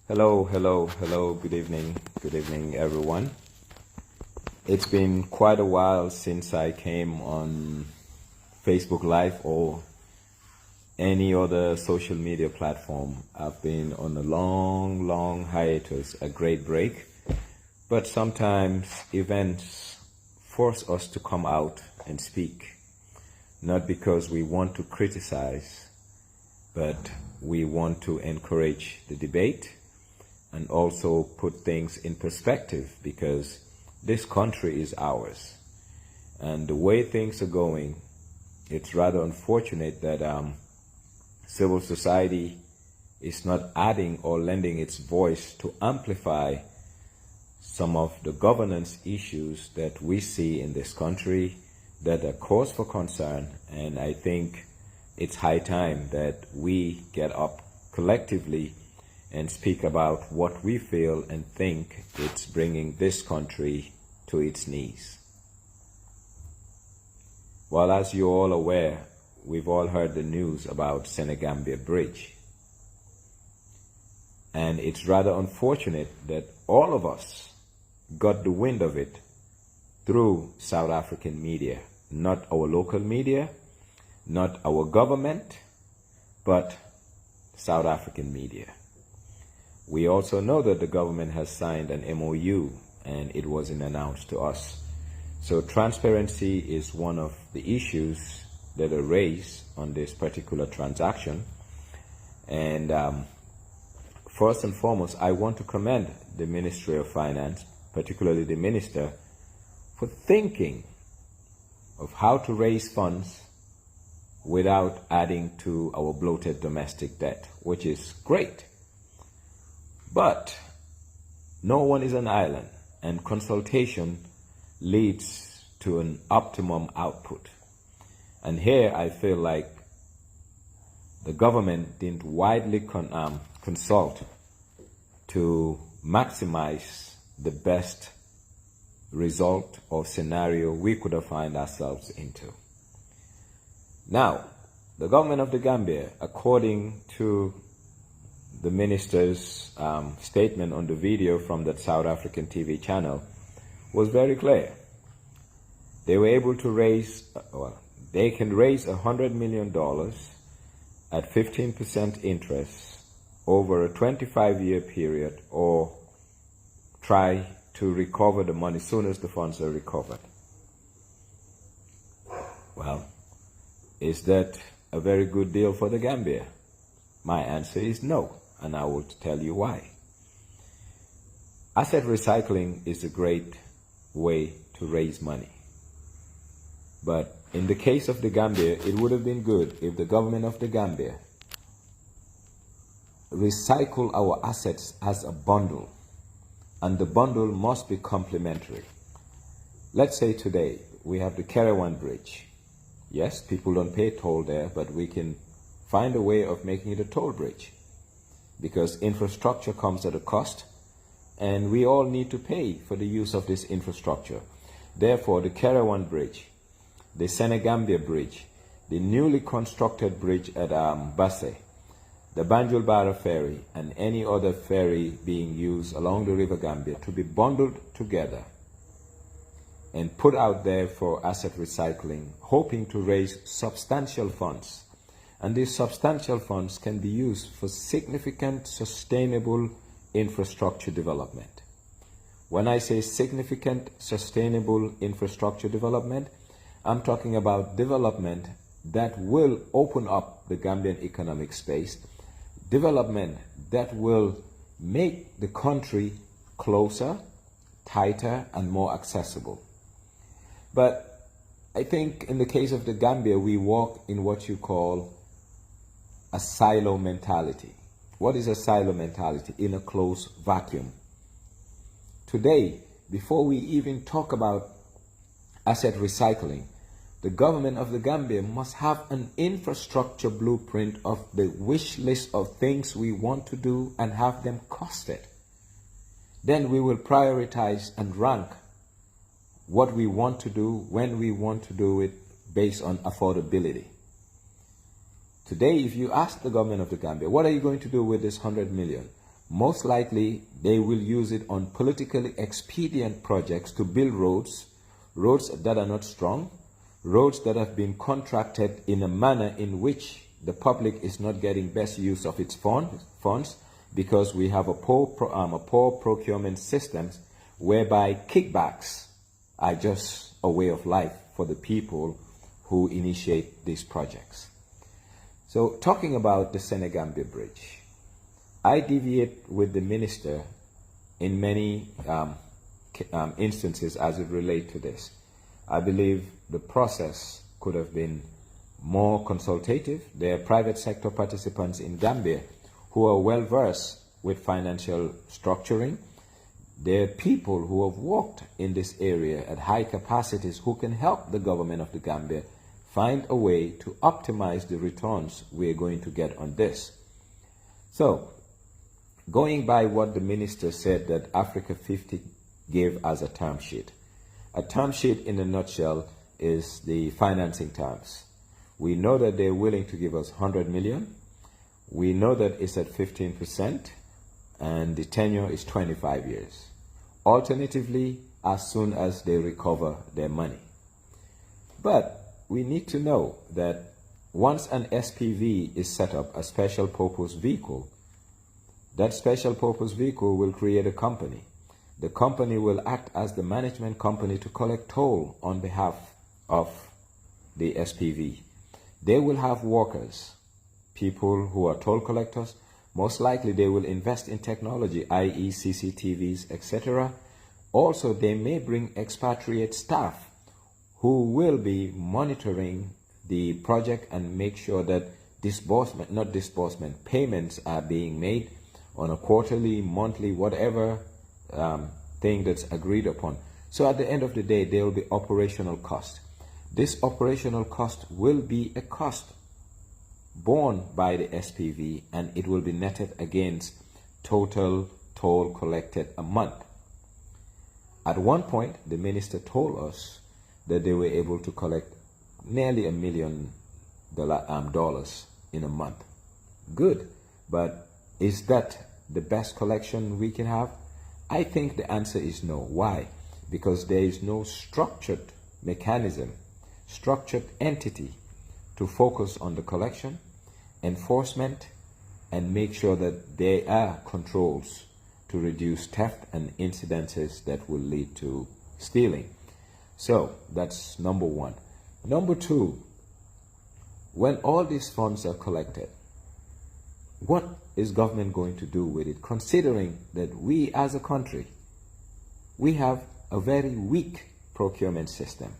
Hello. Good evening, everyone. It's been quite a while since I came on Facebook Live or any other social media platform. I've been on a long hiatus, a great break. But sometimes events force us to come out and speak, not because we want to criticize, but we want to encourage the debate and also put things in perspective, because this country is ours. And the way things are going, it's rather unfortunate that civil society is not adding or lending its voice to amplify some of the governance issues that we see in this country that are cause for concern. And I think it's high time that we get up collectively and speak about what we feel and think it's bringing this country to its knees. Well, as you're all aware, we've all heard the news about Senegambia Bridge. And it's rather unfortunate that all of us got the wind of it through South African media, not our local media, not our government, but South African media. We also know that the government has signed an MOU and it wasn't announced to us. So transparency is one of the issues that are raised on this particular transaction. And first and foremost, I want to commend the Ministry of Finance, particularly the minister, for thinking of how to raise funds without adding to our bloated domestic debt, which is great. But no one is an island, and consultation leads to an optimum output. And here I feel like the government didn't widely consult to maximize the best result or scenario we could have found ourselves into. Now, the government of the Gambia, according to the minister's statement on the video from that South African TV channel, was very clear. They were able to raise, they can raise $100 million at 15% interest over a 25-year period, or try to recover the money as soon as the funds are recovered. Well, is that a very good deal for the Gambia? My answer is no, and I will tell you why. Asset recycling is a great way to raise money. But in the case of the Gambia, it would have been good if the government of the Gambia recycle our assets as a bundle, and the bundle must be complementary. Let's say today we have the Kerewan Bridge. Yes, people don't pay toll there, but we can find a way of making it a toll bridge, because infrastructure comes at a cost, and we all need to pay for the use of this infrastructure. Therefore, the Kerewan Bridge, the Senegambia Bridge, the newly constructed bridge at Basse, the Banjul Barrow ferry, and any other ferry being used along the River Gambia, to be bundled together and put out there for asset recycling, hoping to raise substantial funds. And these substantial funds can be used for significant sustainable infrastructure development. When I say significant sustainable infrastructure development, I'm talking about development that will open up the Gambian economic space, development that will make the country closer, tighter, and more accessible. But I think in the case of the Gambia, we walk in what you call a silo mentality. What is a silo mentality? In a closed vacuum. Today, before we even talk about asset recycling, the government of the Gambia must have an infrastructure blueprint of the wish list of things we want to do and have them costed. Then we will prioritize and rank what we want to do, when we want to do it, based on affordability. Today, if you ask the government of the Gambia, what are you going to do with this 100 million? Most likely, they will use it on politically expedient projects to build roads that are not strong, roads that have been contracted in a manner in which the public is not getting best use of its funds because we have a poor procurement system whereby kickbacks are just a way of life for the people who initiate these projects. So talking about the Senegambia Bridge, I deviate with the minister in many instances as it relates to this. I believe the process could have been more consultative. There are private sector participants in Gambia who are well versed with financial structuring. There are people who have worked in this area at high capacities who can help the government of the Gambia find a way to optimize the returns we are going to get on this. So, going by what the minister said that Africa 50 gave as a term sheet. A term sheet in a nutshell is the financing terms. We know that they're willing to give us 100 million. We know that it's at 15% and the tenure is 25 years. Alternatively, as soon as they recover their money. But we need to know that once an SPV is set up, a special purpose vehicle, that special purpose vehicle will create a company. The company will act as the management company to collect toll on behalf of the SPV. They will have workers, people who are toll collectors. Most likely they will invest in technology, i.e. CCTVs, etc. Also, they may bring expatriate staff who will be monitoring the project and make sure that payments are being made on a quarterly, monthly, whatever thing that's agreed upon. So at the end of the day, there will be operational cost. This operational cost will be a cost borne by the SPV, and it will be netted against total toll collected a month. At one point, the minister told us that they were able to collect nearly $1 million in a month. Good, but is that the best collection we can have? I think the answer is no. Why? Because there is no structured mechanism, structured entity to focus on the collection, enforcement, and make sure that there are controls to reduce theft and incidences that will lead to stealing. So that's number one. Number two, when all these funds are collected, what is government going to do with it, considering that we as a country, we have a very weak procurement system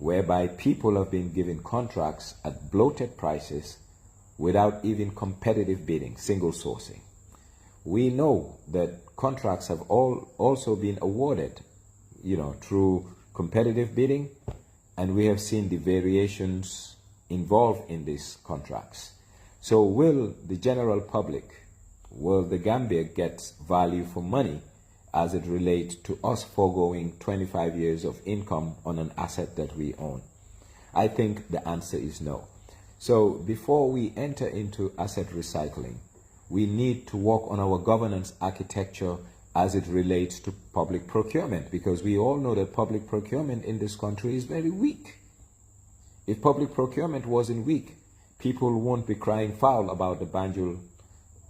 whereby people have been given contracts at bloated prices without even competitive bidding, single sourcing. We know that contracts have also been awarded, through competitive bidding, and we have seen the variations involved in these contracts. So will the general public, will the Gambia get value for money as it relates to us foregoing 25 years of income on an asset that we own? I think the answer is no. So before we enter into asset recycling, we need to work on our governance architecture as it relates to public procurement, because we all know that public procurement in this country is very weak. If public procurement wasn't weak, people won't be crying foul about the Banjul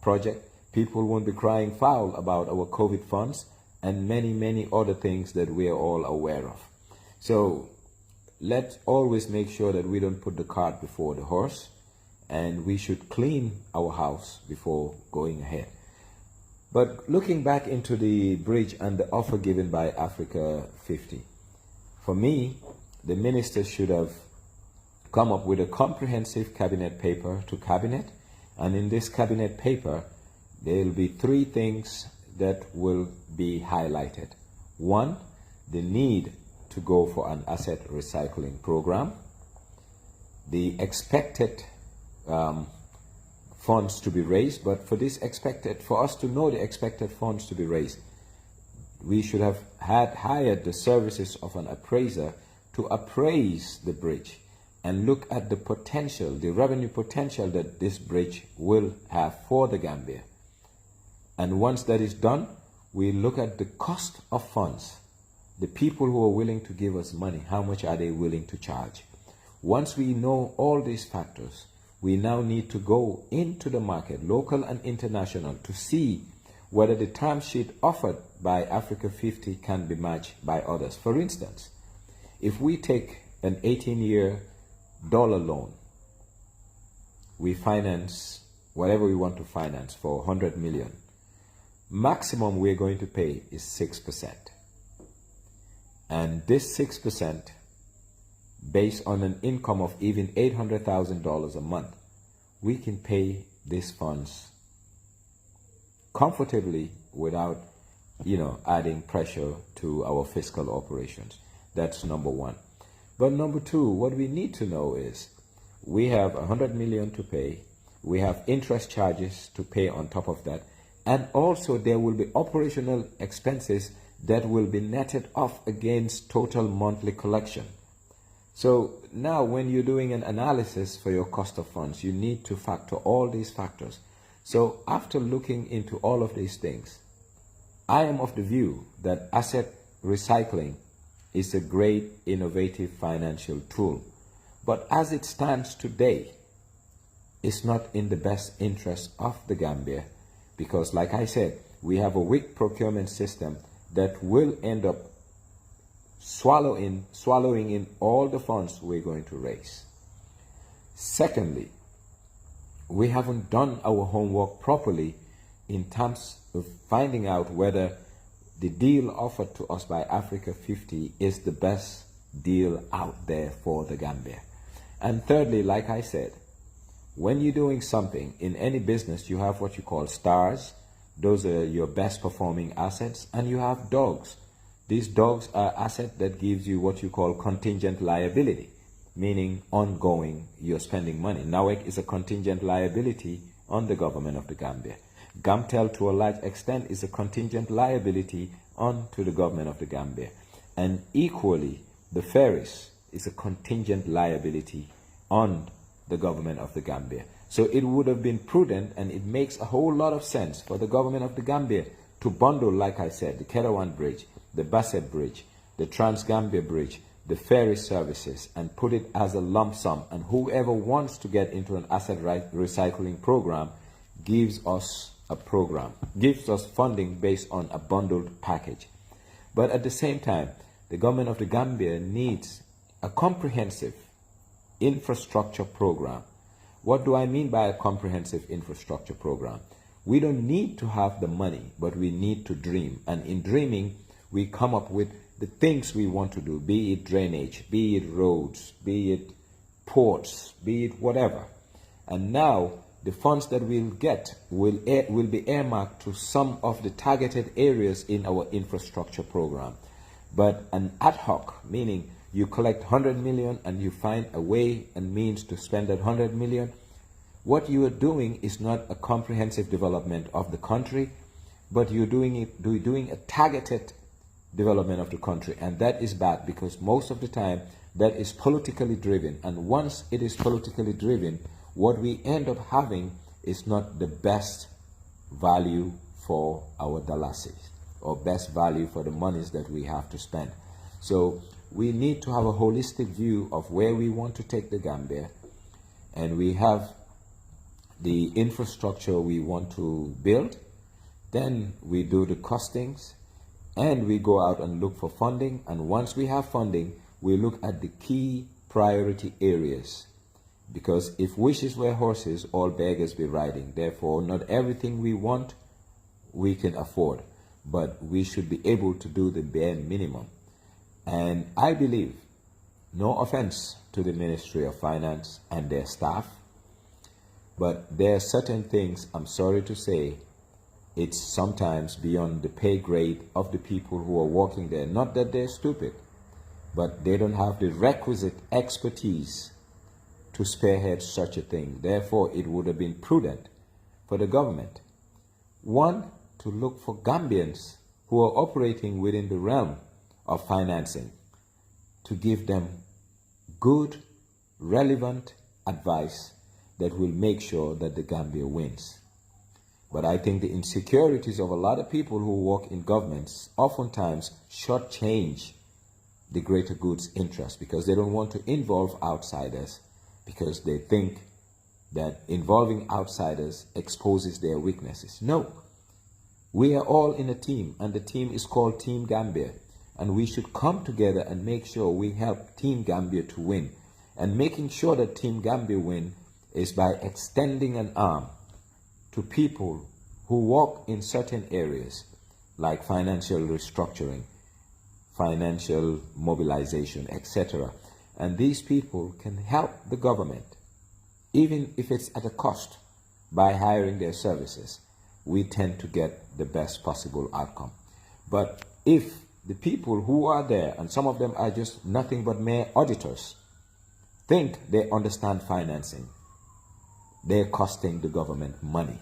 project. People won't be crying foul about our COVID funds and many, many other things that we are all aware of. So let's always make sure that we don't put the cart before the horse, and we should clean our house before going ahead. But looking back into the bridge and the offer given by Africa 50, for me, the minister should have come up with a comprehensive cabinet paper to cabinet, and in this cabinet paper there will be three things that will be highlighted. One, the need to go for an asset recycling program, the expected funds to be raised, but for us to know the expected funds to be raised, we should have hired the services of an appraiser to appraise the bridge and look at the potential, the revenue potential that this bridge will have for the Gambia. And once that is done, we look at the cost of funds. The people who are willing to give us money, how much are they willing to charge? Once we know all these factors, we now need to go into the market, local and international, to see whether the term sheet offered by Africa 50 can be matched by others. For instance, if we take an 18-year dollar loan, we finance whatever we want to finance for 100 million. Maximum we're going to pay is 6%. And this 6%, based on an income of even $800,000 a month, we can pay these funds comfortably without, adding pressure to our fiscal operations. That's number one. But number two, what we need to know is we have 100 million to pay. We have interest charges to pay on top of that. And also there will be operational expenses that will be netted off against total monthly collection. So now when you're doing an analysis for your cost of funds, you need to factor all these factors. So after looking into all of these things, I am of the view that asset recycling is a great innovative financial tool. But as it stands today, it's not in the best interest of the Gambia, because like I said, we have a weak procurement system that will end up swallowing in all the funds we're going to raise. Secondly, we haven't done our homework properly in terms of finding out whether the deal offered to us by Africa 50 is the best deal out there for the Gambia. And thirdly, like I said, when you're doing something in any business, you have what you call stars. Those are your best performing assets, and you have dogs. These dogs are assets that gives you what you call contingent liability, meaning ongoing, you're spending money. NAWEC is a contingent liability on the government of the Gambia. GAMTEL, to a large extent, is a contingent liability on to the government of the Gambia. And equally, the ferries is a contingent liability on the government of the Gambia. So it would have been prudent, and it makes a whole lot of sense for the government of the Gambia to bundle, like I said, the Kerawan Bridge, the Bassett Bridge, the Trans-Gambia Bridge, the ferry services, and put it as a lump sum. And whoever wants to get into an asset recycling program gives us a program, gives us funding based on a bundled package. But at the same time, the government of the Gambia needs a comprehensive infrastructure program. What do I mean by a comprehensive infrastructure program? We don't need to have the money, but we need to dream. And in dreaming, we come up with the things we want to do, be it drainage, be it roads, be it ports, be it whatever. And now the funds that we'll get will be earmarked to some of the targeted areas in our infrastructure program. But an ad hoc, meaning you collect 100 million and you find a way and means to spend that 100 million, what you are doing is not a comprehensive development of the country, but you're doing a targeted development of the country. And that is bad, because most of the time that is politically driven. And once it is politically driven, what we end up having is not the best value for our dollars, or best value for the monies that we have to spend. So we need to have a holistic view of where we want to take the Gambia, and we have the infrastructure we want to build. Then we do the costings, and we go out and look for funding. And once we have funding, we look at the key priority areas. Because if wishes were horses, all beggars be riding. Therefore, not everything we want we can afford, but we should be able to do the bare minimum. And I believe, no offense to the Ministry of Finance and their staff, but there are certain things, I'm sorry to say, it's sometimes beyond the pay grade of the people who are working there. Not that they're stupid, but they don't have the requisite expertise to spearhead such a thing. Therefore, it would have been prudent for the government, one, to look for Gambians who are operating within the realm of financing, to give them good, relevant advice that will make sure that the Gambia wins. But I think the insecurities of a lot of people who work in governments oftentimes shortchange the greater good's interest because they don't want to involve outsiders because they think that involving outsiders exposes their weaknesses. No. We are all in a team, and the team is called Team Gambia. And we should come together and make sure we help Team Gambia to win. And making sure that Team Gambia win is by extending an arm to people who work in certain areas like financial restructuring, financial mobilization, etc. And these people can help the government, even if it's at a cost, by hiring their services. We tend to get the best possible outcome. But if the people who are there, and some of them are just nothing but mere auditors, think they understand financing, they're costing the government money.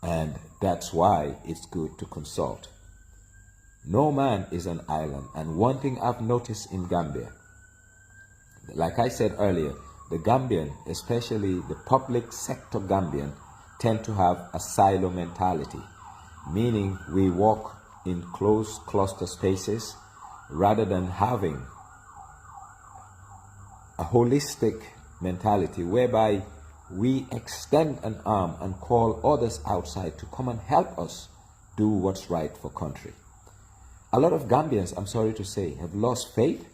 And that's why it's good to consult. No man is an island. And one thing I've noticed in Gambia, like I said earlier, the Gambian, especially the public sector Gambian, tend to have a silo mentality, meaning we walk in close cluster spaces rather than having a holistic mentality whereby we extend an arm and call others outside to come and help us do what's right for country. A lot of Gambians, I'm sorry to say, have lost faith,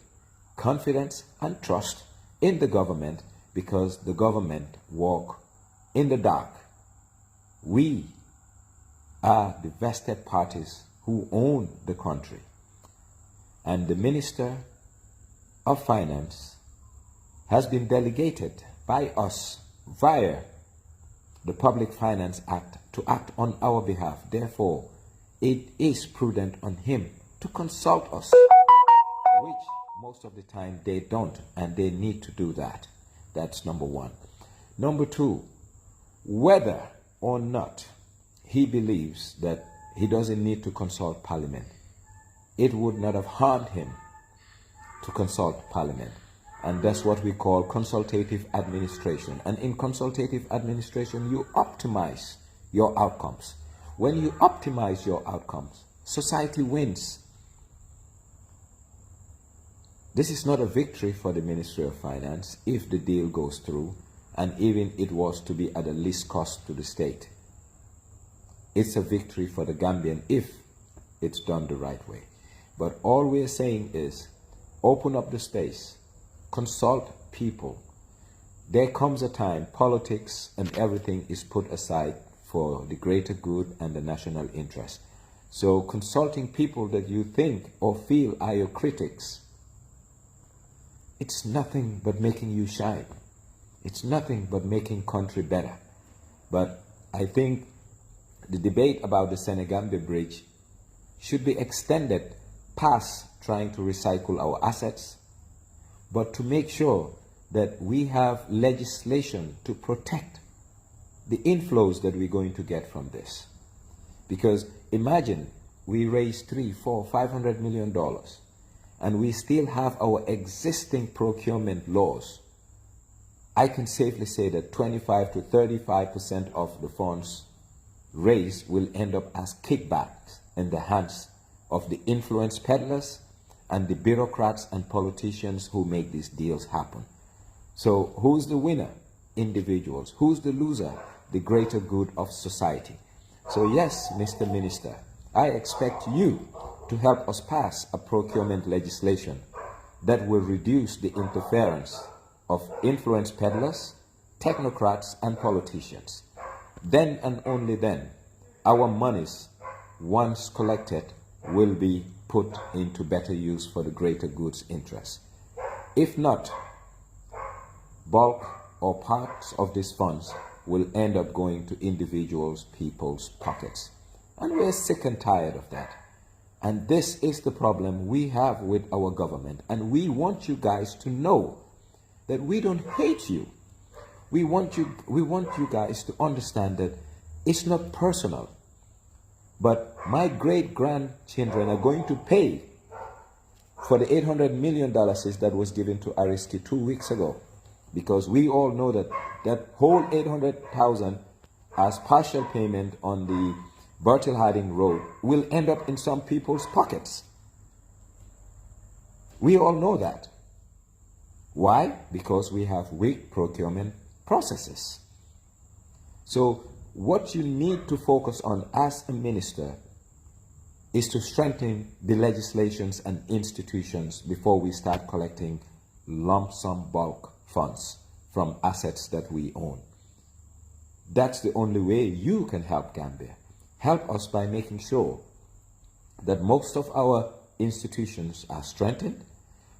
confidence, and trust in the government because the government walk in the dark. We are the vested parties who own the country. And the Minister of Finance has been delegated by us via the Public Finance Act to act on our behalf. Therefore, it is prudent on him to consult us, which most of the time they don't, and they need to do that. That's number one. Number two, whether or not he believes that he doesn't need to consult Parliament, it would not have harmed him to consult Parliament. And that's what we call consultative administration. And in consultative administration, you optimize your outcomes. When you optimize your outcomes, society wins. This is not a victory for the Ministry of Finance if the deal goes through, and even it was to be at the least cost to the state. It's a victory for the Gambian if it's done the right way. But all we're saying is open up the space, consult people. There comes a time politics and everything is put aside for the greater good and the national interest. So consulting people that you think or feel are your critics, it's nothing but making you shine. It's nothing but making country better. But I think the debate about the Senegambia Bridge should be extended past trying to recycle our assets, but to make sure that we have legislation to protect the inflows that we're going to get from this. Because imagine we raise $300, $400, $500 million and we still have our existing procurement laws. I can safely say that 25 to 35% of the funds raised will end up as kickbacks in the hands of the influence peddlers and the bureaucrats and politicians who make these deals happen. So who's the winner? Individuals. Who's the loser? The greater good of society. So yes, Mr. Minister, I expect you to help us pass a procurement legislation that will reduce the interference of influence peddlers, technocrats, and politicians. Then and only then, our monies, once collected, will be put into better use for the greater good's interest. If not, bulk or parts of these funds will end up going to individuals, people's pockets. And we're sick and tired of that. And this is the problem we have with our government. And we want you guys to know that we don't hate you. We want you guys to understand that it's not personal. But my great-grandchildren are going to pay for the $800 million that was given to Aristi 2 weeks ago. Because we all know that that whole 800,000 as partial payment on the Bertil Harding Road will end up in some people's pockets. We all know that. Why? Because we have weak procurement processes. So what you need to focus on as a minister is to strengthen the legislations and institutions before we start collecting lump sum bulk funds from assets that we own. That's the only way you can help Gambia. Help us by making sure that most of our institutions are strengthened,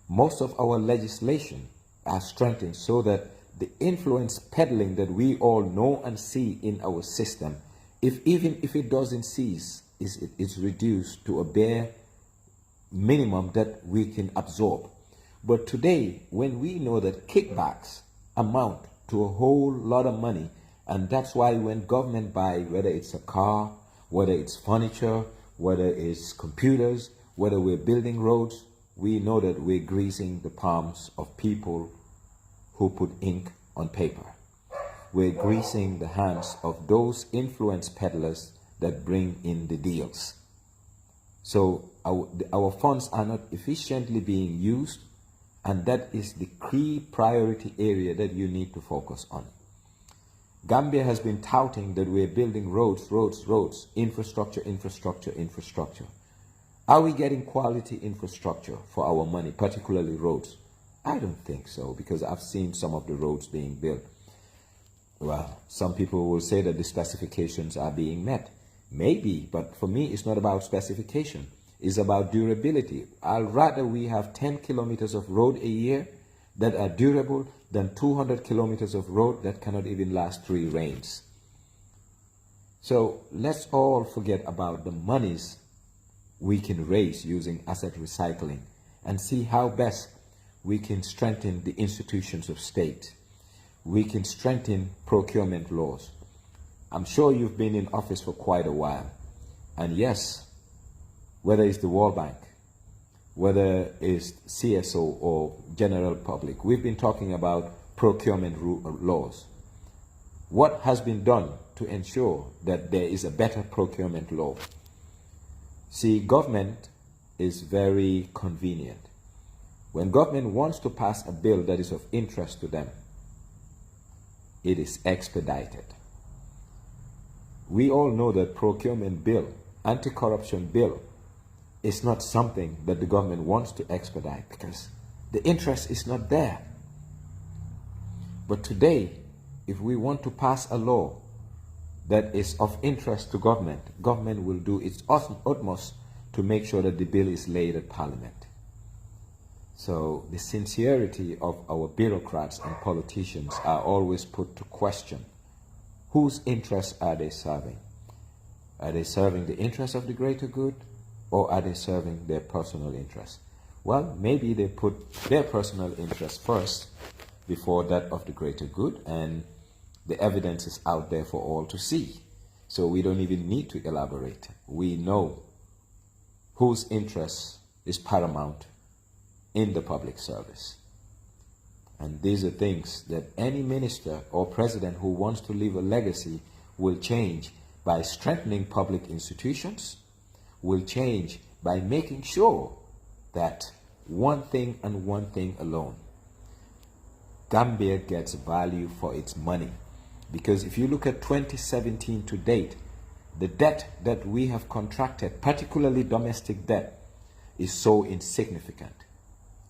most of our legislation are strengthened, so that the influence peddling that we all know and see in our system, even if it doesn't cease, is reduced to a bare minimum that we can absorb. But today, when we know that kickbacks amount to a whole lot of money, and that's why when government buy, whether it's a car, whether it's furniture, whether it's computers, whether we're building roads, we know that we're greasing the palms of people who put ink on paper. We're greasing the hands of those influence peddlers that bring in the deals. So our funds are not efficiently being used, and that is the key priority area that you need to focus on. Gambia has been touting that we're building roads, infrastructure. Are we getting quality infrastructure for our money, particularly roads? I don't think so, because I've seen some of the roads being built. Well, some people will say that the specifications are being met. Maybe, but for me, it's not about specification. It's about durability. I'd rather we have 10 kilometers of road a year that are durable than 200 kilometers of road that cannot even last 3 rains. So let's all forget about the monies we can raise using asset recycling and see how best we can strengthen the institutions of state. We can strengthen procurement laws. I'm sure you've been in office for quite a while. And yes, whether it's the World Bank, whether it's CSO or general public, we've been talking about procurement laws. What has been done to ensure that there is a better procurement law? See, government is very convenient. When government wants to pass a bill that is of interest to them, it is expedited. We all know that procurement bill, anti-corruption bill, is not something that the government wants to expedite because the interest is not there. But today, if we want to pass a law that is of interest to government, government will do its utmost to make sure that the bill is laid at Parliament. So the sincerity of our bureaucrats and politicians are always put to question. Whose interests are they serving? Are they serving the interests of the greater good, or are they serving their personal interests? Well, maybe they put their personal interests first before that of the greater good, and the evidence is out there for all to see. So we don't even need to elaborate. We know whose interest is paramount in the public service. And these are things that any minister or president who wants to leave a legacy will change by strengthening public institutions, will change by making sure that one thing and one thing alone, Gambia gets value for its money. Because if you look at 2017 to date, the debt that we have contracted, particularly domestic debt, is so insignificant.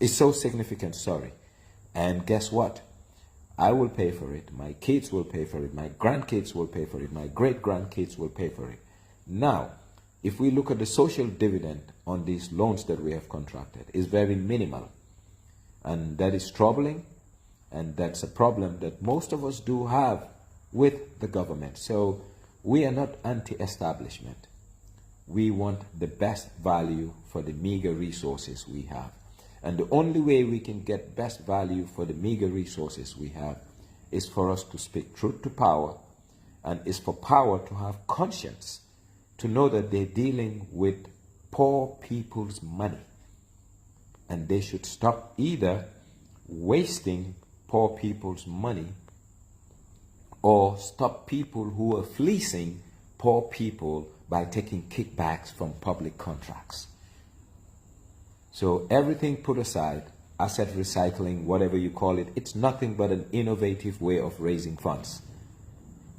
It's so significant, sorry. And guess what? I will pay for it. My kids will pay for it. My grandkids will pay for it. My great-grandkids will pay for it. Now, if we look at the social dividend on these loans that we have contracted, it's very minimal. And that is troubling. And that's a problem that most of us do have with the government. So we are not anti-establishment. We want the best value for the meager resources we have. And the only way we can get best value for the meager resources we have is for us to speak truth to power, and is for power to have conscience, to know that they're dealing with poor people's money. And they should stop either wasting poor people's money or stop people who are fleecing poor people by taking kickbacks from public contracts. So everything put aside, asset recycling, whatever you call it, it's nothing but an innovative way of raising funds.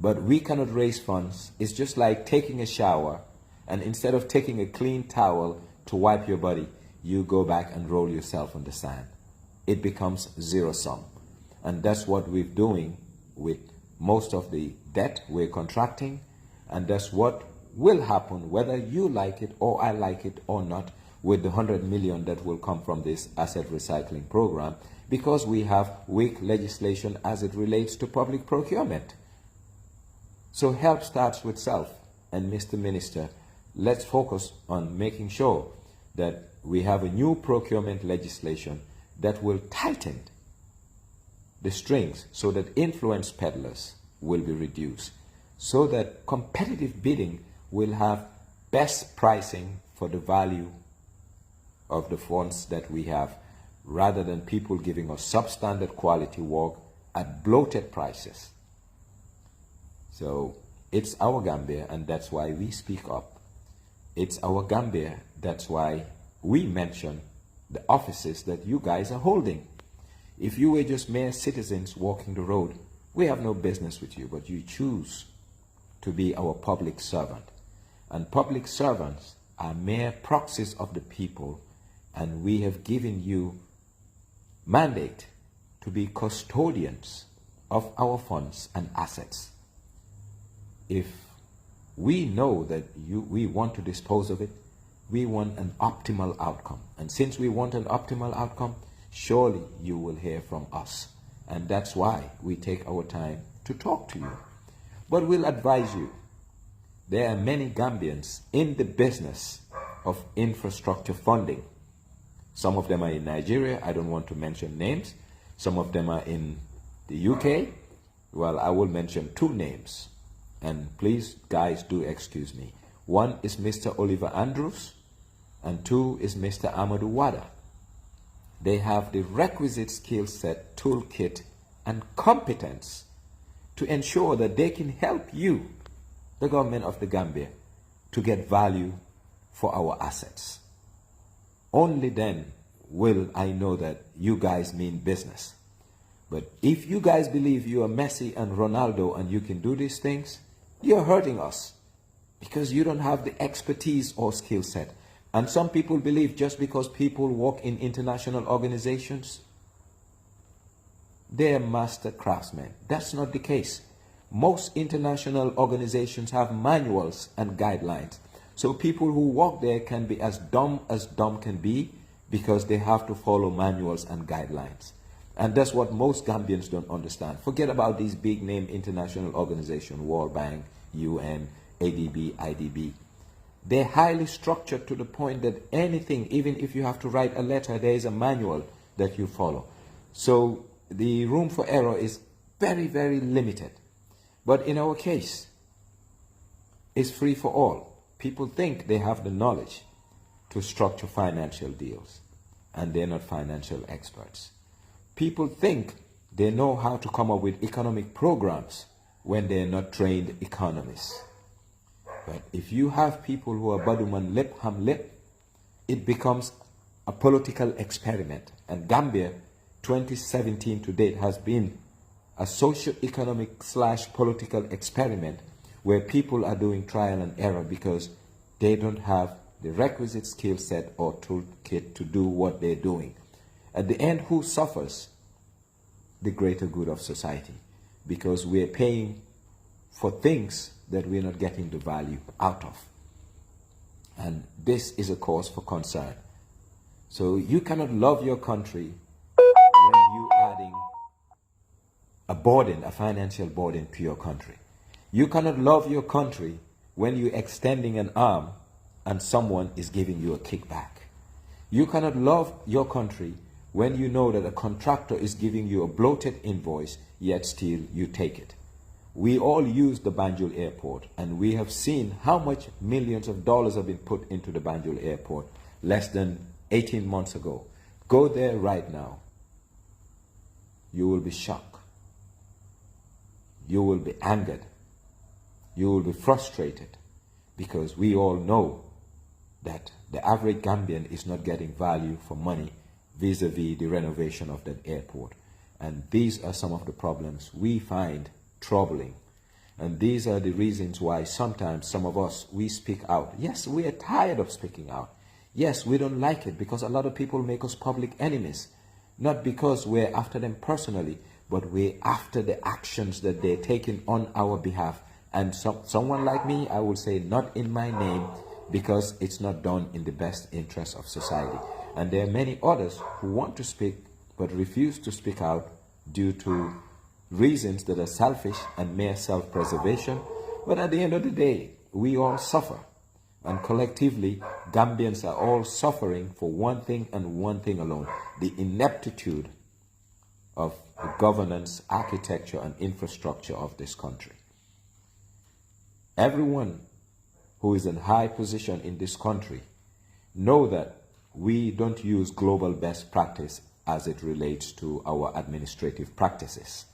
But we cannot raise funds. It's just like taking a shower, and instead of taking a clean towel to wipe your body, you go back and roll yourself on the sand. It becomes zero sum. And that's what we're doing with most of the debt we're contracting, and that's what will happen whether you like it or I like it or not with the 100 million that will come from this asset recycling program, because we have weak legislation as it relates to public procurement. So help starts with self. And Mr. Minister, let's focus on making sure that we have a new procurement legislation that will tighten the strings so that influence peddlers will be reduced, so that competitive bidding will have best pricing for the value of the funds that we have, rather than people giving us substandard quality work at bloated prices. So it's our Gambia, and that's why we speak up. It's our Gambia, that's why we mention the offices that you guys are holding. If you were just mere citizens walking the road, we have no business with you, but you choose to be our public servant. And public servants are mere proxies of the people, and we have given you mandate to be custodians of our funds and assets. If we know that we want to dispose of it, we want an optimal outcome. And since we want an optimal outcome, surely you will hear from us. And that's why we take our time to talk to you. But we'll advise you, there are many Gambians in the business of infrastructure funding. Some of them are in Nigeria. I don't want to mention names. Some of them are in the UK. Well, I will mention two names. And please, guys, do excuse me. One is Mr. Oliver Andrews, and two is Mr. Amadou Wada. They have the requisite skill set, toolkit, and competence to ensure that they can help you, the government of the Gambia, to get value for our assets. Only then will I know that you guys mean business. But if you guys believe you are Messi and Ronaldo and you can do these things, you're hurting us, because you don't have the expertise or skill set. And some people believe just because people work in international organizations, they're master craftsmen. That's not the case. Most international organizations have manuals and guidelines. So people who work there can be as dumb can be, because they have to follow manuals and guidelines. And that's what most Gambians don't understand. Forget about these big name international organizations, World Bank, UN, ADB, IDB. They're highly structured to the point that anything, even if you have to write a letter, there is a manual that you follow. So the room for error is very, very limited. But in our case, it's free for all. People think they have the knowledge to structure financial deals, and they're not financial experts. People think they know how to come up with economic programs when they're not trained economists. But if you have people who are Baduman lip, ham lip, it becomes a political experiment. And Gambia, 2017 to date, has been a socio-economic / political experiment where people are doing trial and error because they don't have the requisite skill set or toolkit to do what they're doing. At the end, who suffers? The greater good of society, because we're paying for things that we're not getting the value out of. And this is a cause for concern. So you cannot love your country when you're adding a burden, a financial burden to your country. You cannot love your country when you're extending an arm and someone is giving you a kickback. You cannot love your country when you know that a contractor is giving you a bloated invoice, yet still you take it. We all use the Banjul airport, and we have seen how much millions of dollars have been put into the Banjul airport less than 18 months ago. Go there right now. You will be shocked. you will be angered. You will be frustrated, because we all know that the average Gambian is not getting value for money vis-a-vis the renovation of that airport. And these are some of the problems we find troubling. And these are the reasons why sometimes some of us, we speak out. Yes, we are tired of speaking out. Yes, we don't like it because a lot of people make us public enemies. Not because we're after them personally, but we're after the actions that they're taking on our behalf. And someone like me, I would say not in my name, because it's not done in the best interest of society. And there are many others who want to speak but refuse to speak out due to reasons that are selfish and mere self-preservation. But at the end of the day, we all suffer. And collectively, Gambians are all suffering for one thing and one thing alone: the ineptitude of the governance, architecture, and infrastructure of this country. Everyone who is in high position in this country know that we don't use global best practice as it relates to our administrative practices.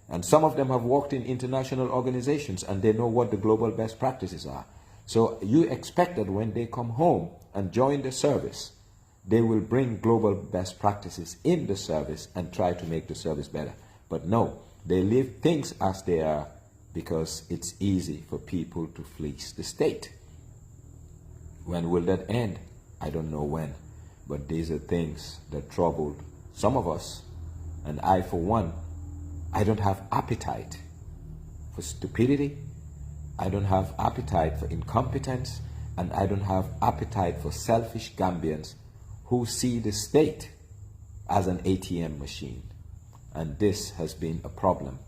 And some of them have worked in international organizations and they know what the global best practices are. So you expect that when they come home and join the service, they will bring global best practices in the service and try to make the service better. But no, they leave things as they are because it's easy for people to fleece the state. When will that end? I don't know when. But these are things that troubled some of us. And I, for one, I don't have appetite for stupidity. I don't have appetite for incompetence. And I don't have appetite for selfish Gambians who see the state as an ATM machine. And this has been a problem,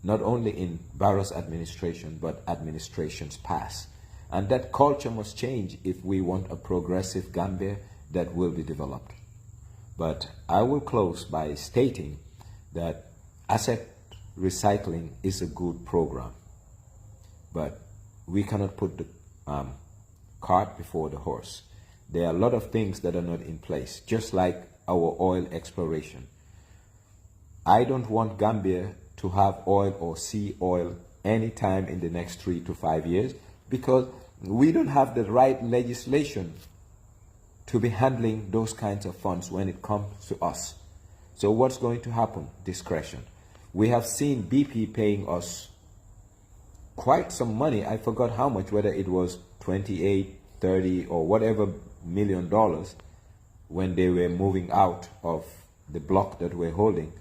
not only in Barrow's administration, but administrations past. And that culture must change if we want a progressive Gambia that will be developed. But I will close by stating that asset recycling is a good program. But we cannot put the cart before the horse. There are a lot of things that are not in place, just like our oil exploration. I don't want Gambia to have oil or sea oil anytime in the next 3 to 5 years, because we don't have the right legislation to be handling those kinds of funds when it comes to us. So what's going to happen? Discretion. We have seen BP paying us quite some money. I forgot how much, whether it was 28, 30 or whatever $million when they were moving out of the block that we're holding.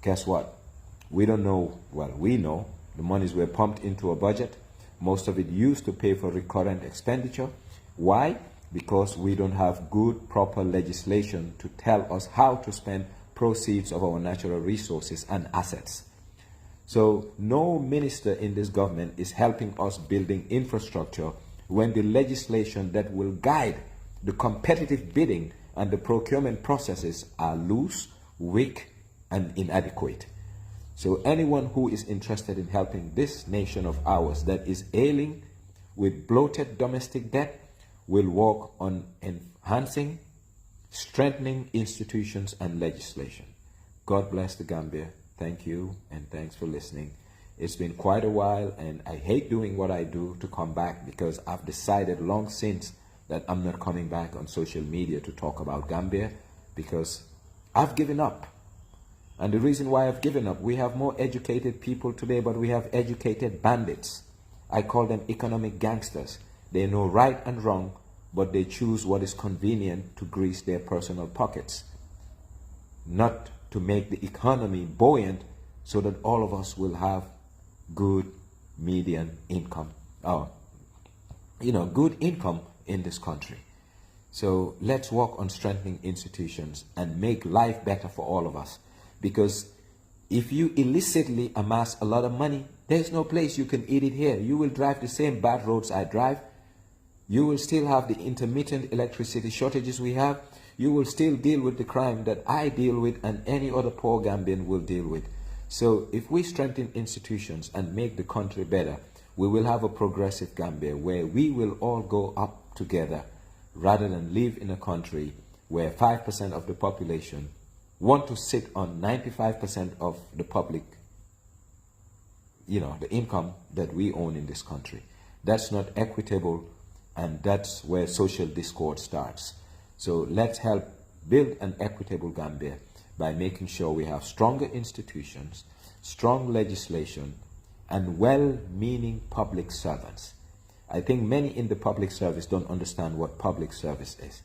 Guess what? We don't know. Well, we know the monies were pumped into a budget. Most of it used to pay for recurrent expenditure. Why? Because we don't have good, proper legislation to tell us how to spend proceeds of our natural resources and assets. So no minister in this government is helping us building infrastructure when the legislation that will guide the competitive bidding and the procurement processes are loose, weak, and inadequate. So anyone who is interested in helping this nation of ours that is ailing with bloated domestic debt will work on enhancing, strengthening institutions and legislation. God bless the Gambia. Thank you, and thanks for listening. It's been quite a while, and I hate doing what I do to come back, because I've decided long since that I'm not coming back on social media to talk about Gambia, because I've given up. And the reason why I've given up, we have more educated people today, but we have educated bandits. I call them economic gangsters. They know right and wrong, but they choose what is convenient to grease their personal pockets, not to make the economy buoyant so that all of us will have good median income, good income in this country. So let's work on strengthening institutions and make life better for all of us. Because if you illicitly amass a lot of money, there's no place you can eat it here. You will drive the same bad roads I drive. You will still have the intermittent electricity shortages we have. You will still deal with the crime that I deal with and any other poor Gambian will deal with. So if we strengthen institutions and make the country better, we will have a progressive Gambia where we will all go up together, rather than live in a country where 5% of the population want to sit on 95% of the public the income that we own in this country. That's not equitable, and that's where social discord starts. So let's help build an equitable Gambia by making sure we have stronger institutions, strong legislation, and well-meaning public servants. I think many in the public service don't understand what public service is.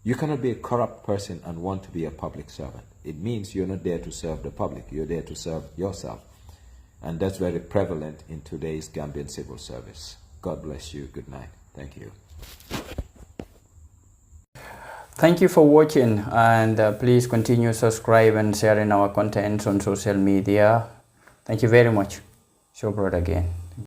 You cannot be a corrupt person and want to be a public servant. It means you're not there to serve the public, you're there to serve yourself. And that's very prevalent in today's Gambian civil service. God bless you. Good night. Thank you. Thank you for watching, and please continue subscribe and sharing our contents on social media. Thank you very much. Shukran again.